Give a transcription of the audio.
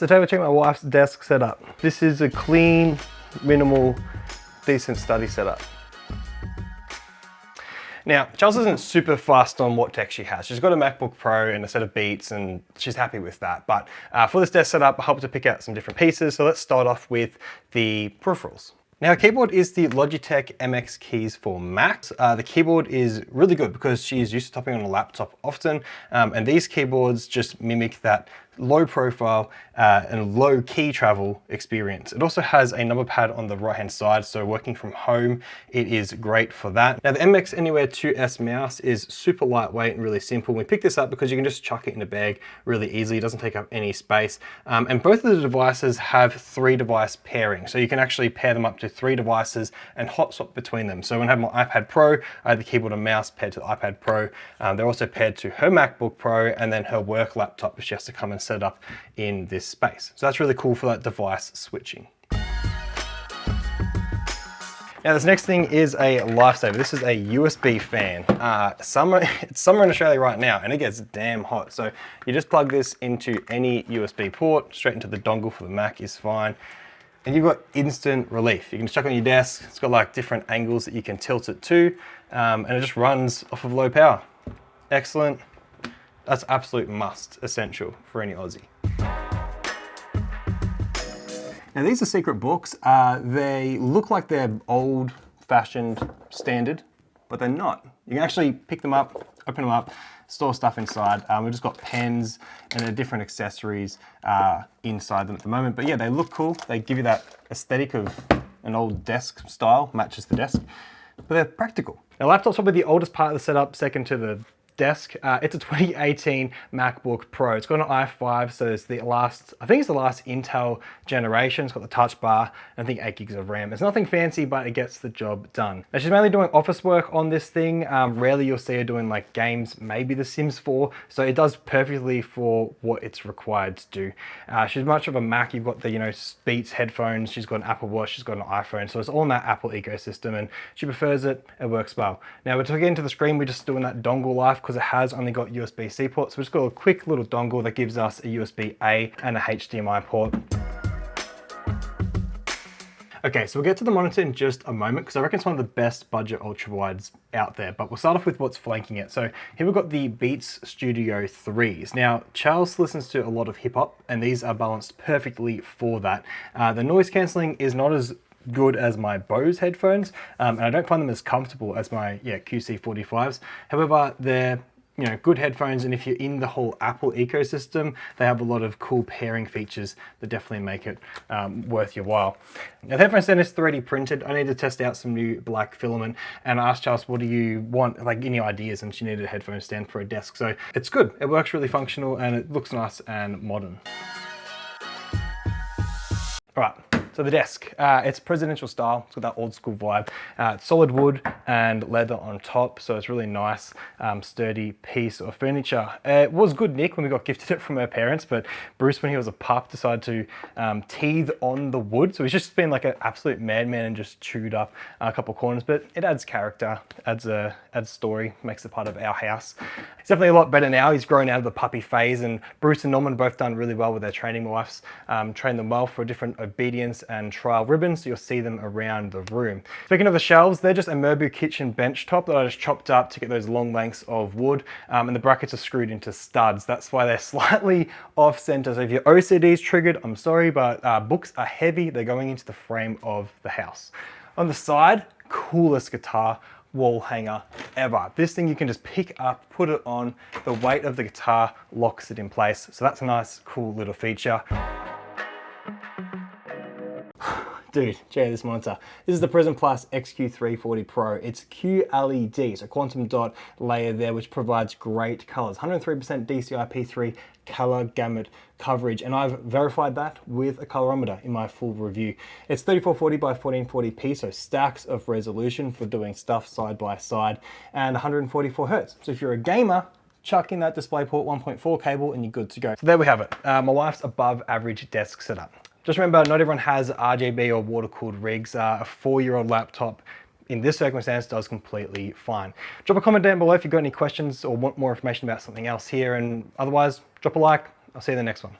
So today we're checking my wife's desk setup. This is a clean, minimal, decent study setup. Now, Chelsea isn't super fussed on what tech she has. She's got a MacBook Pro and a set of Beats and she's happy with that. But for this desk setup, I helped her pick out some different pieces. So let's start off with the peripherals. Now, the keyboard is the Logitech MX Keys for Mac. The keyboard is really good because she's used to typing on a laptop often, and these keyboards just mimic that low profile and low key travel experience. It also has a number pad on the right hand side, so working from home, it is great for that. Now the MX Anywhere 2S mouse is super lightweight and really simple. We picked this up because you can just chuck it in a bag really easily. It doesn't take up any space. And both of the devices have 3-device pairing. So you can actually pair them up to 3 devices and hot swap between them. So when I have my iPad Pro, I have the keyboard and mouse paired to the iPad Pro. They're also paired to her MacBook Pro and then her work laptop if she has to come and set it up in this space. So that's really cool for that device switching. Now this next thing is a lifesaver. This is a USB fan. It's summer in Australia right now and it gets damn hot. So you just plug this into any USB port, straight into the dongle for the Mac is fine. And you've got instant relief. You can just chuck it on your desk. It's got like different angles that you can tilt it to, and it just runs off of low power. Excellent. That's absolute must, essential for any Aussie. Now these are secret books. They look like they're old-fashioned standard, but they're not. You can actually pick them up, open them up, store stuff inside. We've just got pens and different accessories inside them at the moment. But yeah, they look cool. They give you that aesthetic of an old desk style, matches the desk, but they're practical. Now laptop's probably the oldest part of the setup, second to the desk. It's a 2018 MacBook Pro. It's got an i5, so it's the last, I think it's the last Intel generation. It's got the touch bar, and I think 8 gigs of RAM. It's nothing fancy, but it gets the job done. Now she's mainly doing office work on this thing. Rarely you'll see her doing like games, maybe The Sims 4. So it does perfectly for what it's required to do. She's much of a Mac. You've got the, Beats headphones. She's got an Apple Watch. She's got an iPhone. So it's all in that Apple ecosystem, and she prefers it. It works well. Now we're talking into the screen. We're just doing that dongle life because it has only got USB-C ports. So we've just got a quick little dongle that gives us a USB-A and a HDMI port. Okay, so we'll get to the monitor in just a moment because I reckon it's one of the best budget ultra-wides out there, but we'll start off with what's flanking it. So here we've got the Beats Studio 3s. Now, Charles listens to a lot of hip hop and these are balanced perfectly for that. The noise cancelling is not as good as my Bose headphones, and I don't find them as comfortable as my QC45s. However, they're good headphones, and if you're in the whole Apple ecosystem, they have a lot of cool pairing features that definitely make it worth your while. Now the headphone stand is 3D printed. I need to test out some new black filament, and I asked Charles, what do you want, like any ideas, and she needed a headphone stand for a desk. So it's good, it works really functional, and it looks nice and modern. All right. So the desk, it's presidential style. It's got that old school vibe. It's solid wood and leather on top, so it's really nice, sturdy piece of furniture. It was good nick when we got gifted it from her parents, but Bruce, when he was a pup, decided to teethe on the wood. So he's just been like an absolute madman and just chewed up a couple corners, but it adds character, adds story, makes it part of our house. It's definitely a lot better now. He's grown out of the puppy phase, and Bruce and Norman both done really well with their training. My wife's trained them well for different obedience and trial ribbons, so you'll see them around the room. Speaking of the shelves, they're just a Merbau kitchen bench top that I just chopped up to get those long lengths of wood, and the brackets are screwed into studs. That's why they're slightly off center. So if your OCD is triggered, I'm sorry, but books are heavy. They're going into the frame of the house. On the side, coolest guitar wall hanger ever. This thing you can just pick up, put it on, the weight of the guitar locks it in place. So that's a nice, cool little feature. Dude, check out this monitor. This is the Prism Plus XQ340 Pro. It's QLED, so quantum dot layer there, which provides great colors. 103% DCI-P3 color gamut coverage, and I've verified that with a colorimeter in my full review. It's 3440 by 1440p, so stacks of resolution for doing stuff side by side, and 144 Hertz. So if you're a gamer, chuck in that DisplayPort 1.4 cable and you're good to go. So there we have it. My wife's above average desk setup. Just remember, not everyone has RGB or water-cooled rigs. A 4-year-old laptop in this circumstance does completely fine. Drop a comment down below if you've got any questions or want more information about something else here, and otherwise, drop a like. I'll see you in the next one.